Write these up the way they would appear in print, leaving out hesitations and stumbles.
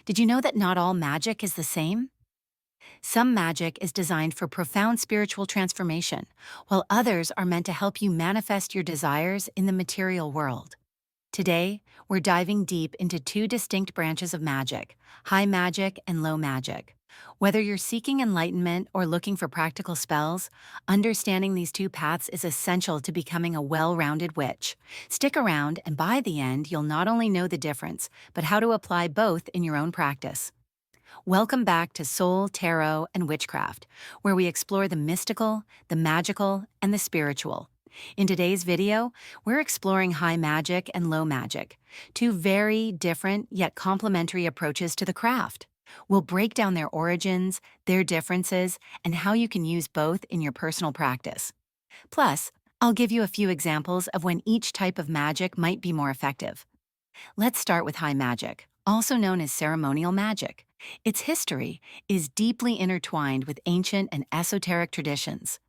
Did you know that not all magic is the same? Some magic is designed for profound spiritual transformation, while others are meant to help you manifest your desires in the material world. Today, we're diving deep into two distinct branches of magic: high magic and low magic. Whether you're seeking enlightenment or looking for practical spells, understanding these two paths is essential to becoming a well rounded witch. Stick around, and by the end, you'll not only know the difference, but how to apply both in your own practice. Welcome back to Soul, Tarot, and Witchcraft, where we explore the mystical, the magical, and the spiritual. In today's video, we're exploring high magic and low magic, two very different yet complementary approaches to the craft. We'll break down their origins, their differences, and how you can use both in your personal practice. Plus, I'll give you a few examples of when each type of magic might be more effective. Let's start with high magic, also known as ceremonial magic. Its history is deeply intertwined with ancient and esoteric traditions.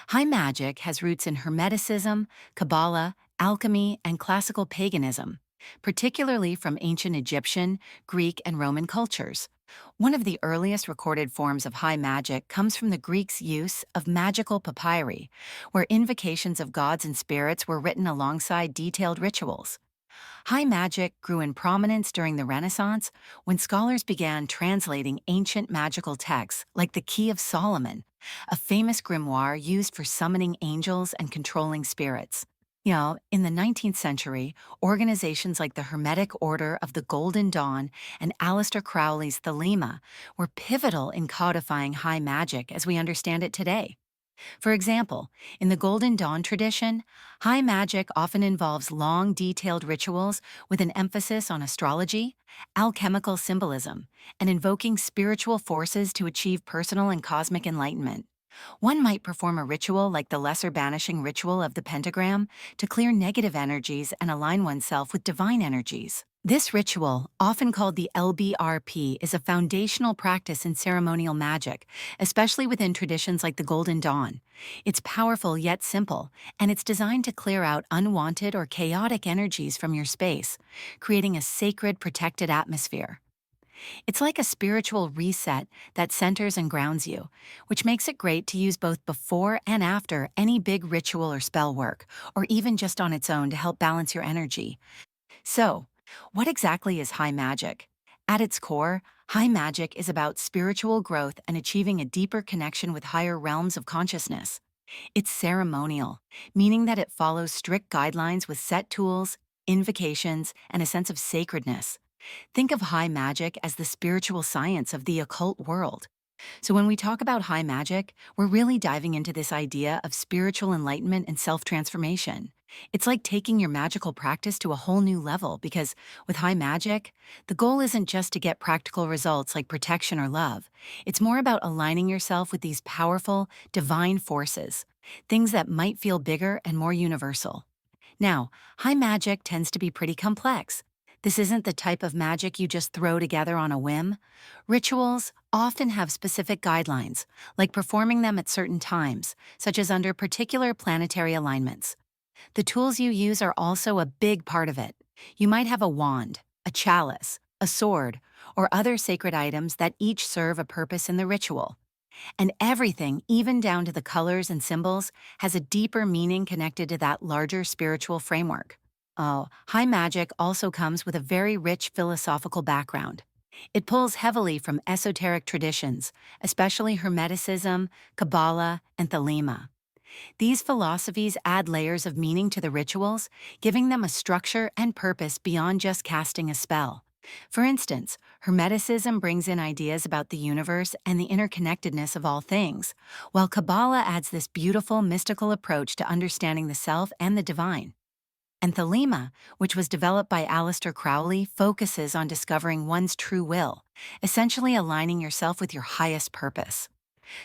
High magic has roots in Hermeticism, Kabbalah, alchemy, and classical paganism, particularly from ancient Egyptian, Greek, and Roman cultures. One of the earliest recorded forms of high magic comes from the Greeks' use of magical papyri, where invocations of gods and spirits were written alongside detailed rituals. High magic grew in prominence during the Renaissance when scholars began translating ancient magical texts like the Key of Solomon, a famous grimoire used for summoning angels and controlling spirits. In the 19th century, organizations like the Hermetic Order of the Golden Dawn and Aleister Crowley's Thelema were pivotal in codifying high magic as we understand it today. For example, in the Golden Dawn tradition, high magic often involves long, detailed rituals with an emphasis on astrology, alchemical symbolism, and invoking spiritual forces to achieve personal and cosmic enlightenment. One might perform a ritual like the Lesser Banishing Ritual of the Pentagram to clear negative energies and align oneself with divine energies. This ritual, often called the LBRP, is a foundational practice in ceremonial magic, especially within traditions like the Golden Dawn. It's powerful yet simple, and it's designed to clear out unwanted or chaotic energies from your space, creating a sacred, protected atmosphere. It's like a spiritual reset that centers and grounds you, which makes it great to use both before and after any big ritual or spell work, or even just on its own to help balance your energy. So, what exactly is high magic? At its core, high magic is about spiritual growth and achieving a deeper connection with higher realms of consciousness. It's ceremonial, meaning that it follows strict guidelines with set tools, invocations, and a sense of sacredness. Think of high magic as the spiritual science of the occult world. So when we talk about high magic, we're really diving into this idea of spiritual enlightenment and self-transformation. It's like taking your magical practice to a whole new level because with high magic, the goal isn't just to get practical results like protection or love. It's more about aligning yourself with these powerful, divine forces, things that might feel bigger and more universal. Now, high magic tends to be pretty complex. This isn't the type of magic you just throw together on a whim. Rituals often have specific guidelines, like performing them at certain times, such as under particular planetary alignments. The tools you use are also a big part of it. You might have a wand, a chalice, a sword, or other sacred items that each serve a purpose in the ritual. And everything, even down to the colors and symbols, has a deeper meaning connected to that larger spiritual framework. Oh, high magic also comes with a very rich philosophical background. It pulls heavily from esoteric traditions, especially Hermeticism, Kabbalah, and Thelema. These philosophies add layers of meaning to the rituals, giving them a structure and purpose beyond just casting a spell. For instance, Hermeticism brings in ideas about the universe and the interconnectedness of all things, while Kabbalah adds this beautiful mystical approach to understanding the self and the divine. And Thelema, which was developed by Aleister Crowley, focuses on discovering one's true will, essentially aligning yourself with your highest purpose.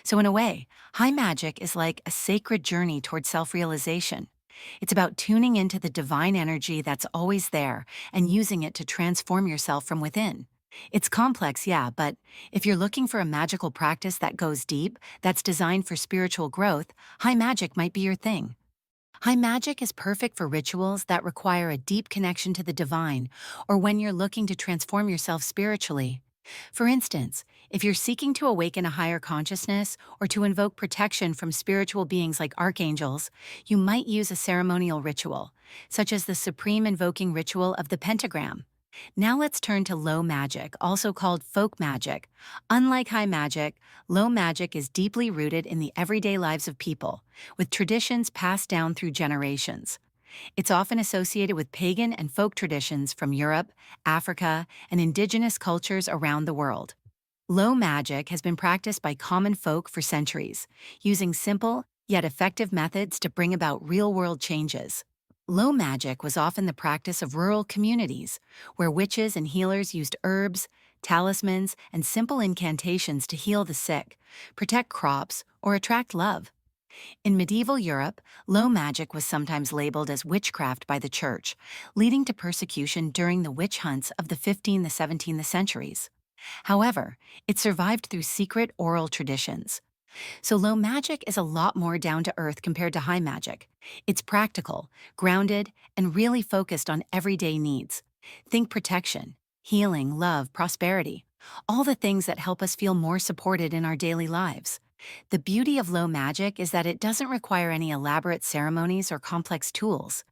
So in a way, high magic is like a sacred journey toward self-realization. It's about tuning into the divine energy that's always there and using it to transform yourself from within. It's complex, yeah, but if you're looking for a magical practice that goes deep, that's designed for spiritual growth, high magic might be your thing. High magic is perfect for rituals that require a deep connection to the divine, or when you're looking to transform yourself spiritually. For instance, if you're seeking to awaken a higher consciousness or to invoke protection from spiritual beings like archangels, you might use a ceremonial ritual, such as the supreme invoking ritual of the pentagram. Now let's turn to low magic, also called folk magic. Unlike high magic, low magic is deeply rooted in the everyday lives of people, with traditions passed down through generations. It's often associated with pagan and folk traditions from Europe, Africa, and indigenous cultures around the world. Low magic has been practiced by common folk for centuries, using simple yet effective methods to bring about real-world changes. Low magic was often the practice of rural communities, where witches and healers used herbs, talismans, and simple incantations to heal the sick, protect crops, or attract love. In medieval Europe, low magic was sometimes labeled as witchcraft by the church, leading to persecution during the witch hunts of the 15th to 17th centuries. However, it survived through secret oral traditions. So low magic is a lot more down to earth compared to high magic. It's practical, grounded, and really focused on everyday needs. Think protection, healing, love, prosperity, all the things that help us feel more supported in our daily lives. The beauty of low magic is that it doesn't require any elaborate ceremonies or complex tools.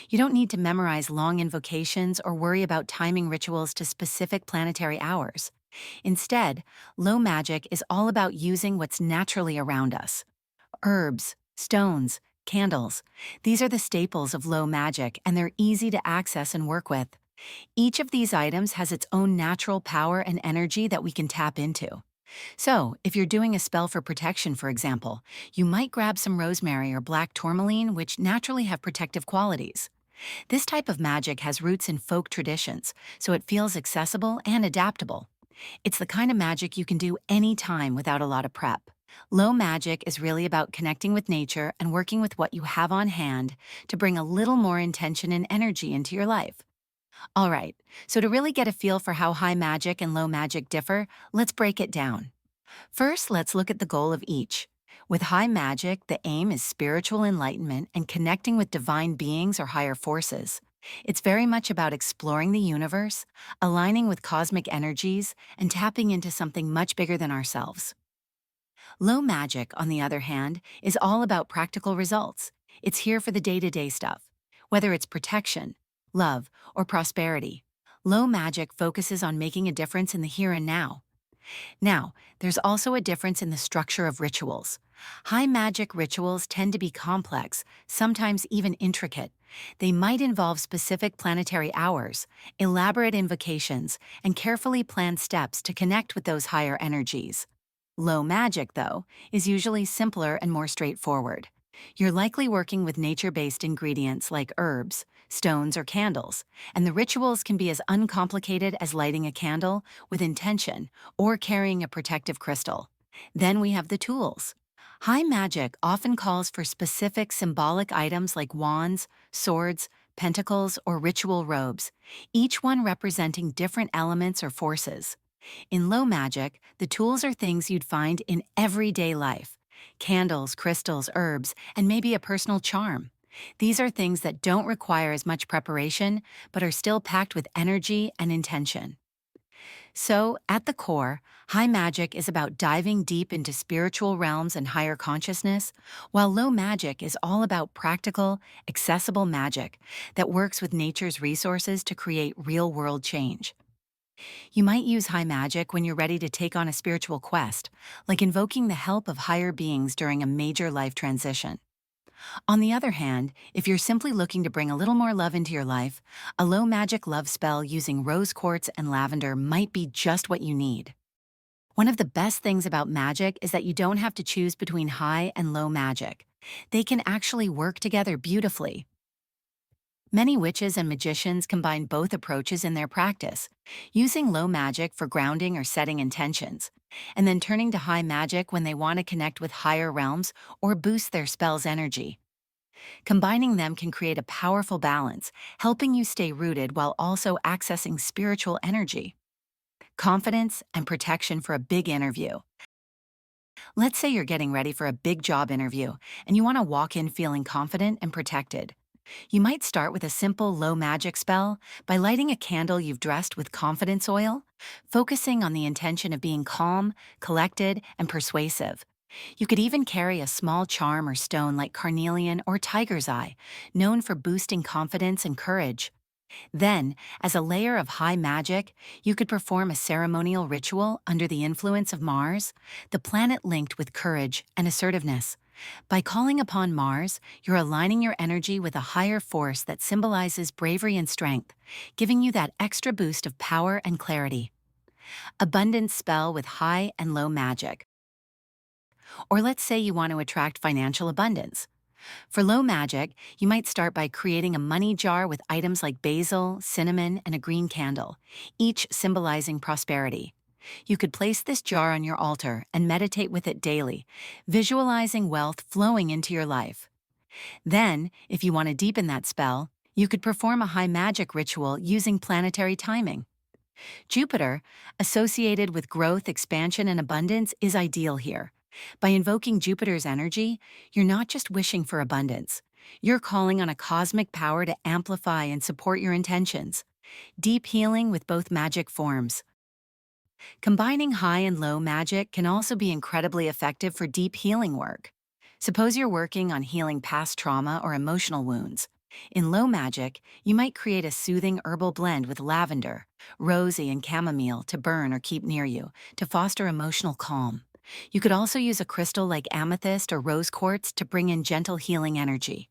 You don't need to memorize long invocations or worry about timing rituals to specific planetary hours. Instead, low magic is all about using what's naturally around us. Herbs, stones, candles. These are the staples of low magic, and they're easy to access and work with. Each of these items has its own natural power and energy that we can tap into. So, if you're doing a spell for protection, for example, you might grab some rosemary or black tourmaline, which naturally have protective qualities. This type of magic has roots in folk traditions, so it feels accessible and adaptable. It's the kind of magic you can do anytime without a lot of prep. Low magic is really about connecting with nature and working with what you have on hand to bring a little more intention and energy into your life. All right, so to really get a feel for how high magic and low magic differ, let's break it down. First, let's look at the goal of each. With high magic, the aim is spiritual enlightenment and connecting with divine beings or higher forces. It's very much about exploring the universe, aligning with cosmic energies, and tapping into something much bigger than ourselves. Low magic, on the other hand, is all about practical results. It's here for the day-to-day stuff, whether it's protection, love, or prosperity. Low magic focuses on making a difference in the here and now. Now, there's also a difference in the structure of rituals. High magic rituals tend to be complex, sometimes even intricate. They might involve specific planetary hours, elaborate invocations, and carefully planned steps to connect with those higher energies. Low magic, though, is usually simpler and more straightforward. You're likely working with nature-based ingredients like herbs, stones, or candles, and the rituals can be as uncomplicated as lighting a candle with intention or carrying a protective crystal. Then we have the tools. High magic often calls for specific symbolic items like wands, swords, pentacles, or ritual robes, each one representing different elements or forces. In low magic, the tools are things you'd find in everyday life. Candles, crystals, herbs, and maybe a personal charm. These are things that don't require as much preparation, but are still packed with energy and intention. So, at the core, high magic is about diving deep into spiritual realms and higher consciousness, while low magic is all about practical, accessible magic that works with nature's resources to create real-world change. You might use high magic when you're ready to take on a spiritual quest, like invoking the help of higher beings during a major life transition. On the other hand, if you're simply looking to bring a little more love into your life, a low magic love spell using rose quartz and lavender might be just what you need. One of the best things about magic is that you don't have to choose between high and low magic. They can actually work together beautifully. Many witches and magicians combine both approaches in their practice, using low magic for grounding or setting intentions, and then turning to high magic when they want to connect with higher realms or boost their spell's energy. Combining them can create a powerful balance, helping you stay rooted while also accessing spiritual energy. Confidence and protection for a big interview. Let's say you're getting ready for a big job interview and you want to walk in feeling confident and protected. You might start with a simple low magic spell by lighting a candle you've dressed with confidence oil, focusing on the intention of being calm, collected, and persuasive. You could even carry a small charm or stone like carnelian or tiger's eye, known for boosting confidence and courage. Then, as a layer of high magic, you could perform a ceremonial ritual under the influence of Mars, the planet linked with courage and assertiveness. By calling upon Mars, you're aligning your energy with a higher force that symbolizes bravery and strength, giving you that extra boost of power and clarity. Abundance spell with high and low magic. Or let's say you want to attract financial abundance. For low magic, you might start by creating a money jar with items like basil, cinnamon, and a green candle, each symbolizing prosperity. You could place this jar on your altar and meditate with it daily, visualizing wealth flowing into your life. Then, if you want to deepen that spell, you could perform a high magic ritual using planetary timing. Jupiter, associated with growth, expansion, and abundance, is ideal here. By invoking Jupiter's energy, you're not just wishing for abundance. You're calling on a cosmic power to amplify and support your intentions. Deep healing with both magic forms. Combining high and low magic can also be incredibly effective for deep healing work. Suppose you're working on healing past trauma or emotional wounds. In low magic, you might create a soothing herbal blend with lavender, rosy, and chamomile to burn or keep near you to foster emotional calm. You could also use a crystal like amethyst or rose quartz to bring in gentle healing energy.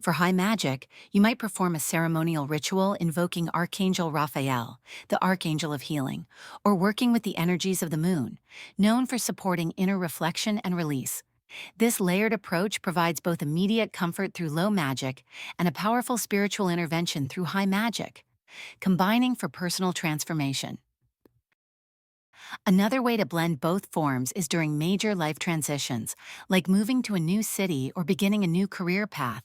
For high magic, you might perform a ceremonial ritual invoking Archangel Raphael, the Archangel of Healing, or working with the energies of the moon, known for supporting inner reflection and release. This layered approach provides both immediate comfort through low magic and a powerful spiritual intervention through high magic, combining for personal transformation. Another way to blend both forms is during major life transitions, like moving to a new city or beginning a new career path.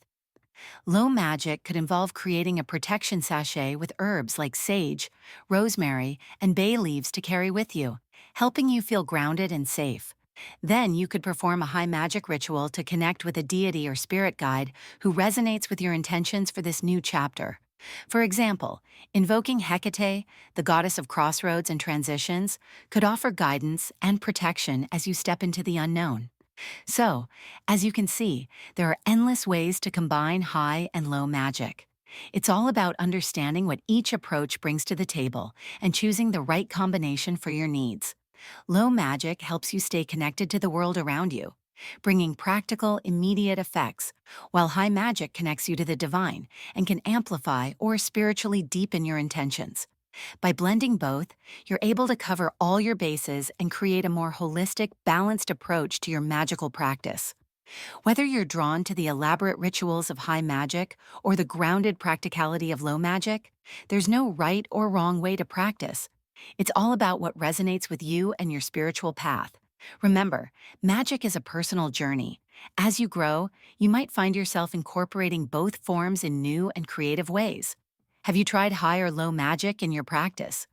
Low magic could involve creating a protection sachet with herbs like sage, rosemary, and bay leaves to carry with you, helping you feel grounded and safe. Then you could perform a high magic ritual to connect with a deity or spirit guide who resonates with your intentions for this new chapter. For example, invoking Hecate, the goddess of crossroads and transitions, could offer guidance and protection as you step into the unknown. So, as you can see, there are endless ways to combine high and low magic. It's all about understanding what each approach brings to the table and choosing the right combination for your needs. Low magic helps you stay connected to the world around you, bringing practical, immediate effects, while high magic connects you to the divine and can amplify or spiritually deepen your intentions. By blending both, you're able to cover all your bases and create a more holistic, balanced approach to your magical practice. Whether you're drawn to the elaborate rituals of high magic or the grounded practicality of low magic, there's no right or wrong way to practice. It's all about what resonates with you and your spiritual path. Remember, magic is a personal journey. As you grow, you might find yourself incorporating both forms in new and creative ways. Have you tried high or low magic in your practice?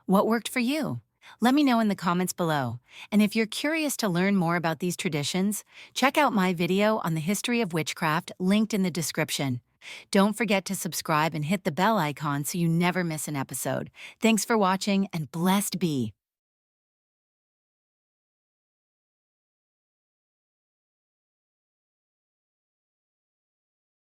What worked for you? Let me know in the comments below. And if you're curious to learn more about these traditions, check out my video on the history of witchcraft linked in the description. Don't forget to subscribe and hit the bell icon so you never miss an episode. Thanks for watching and blessed be.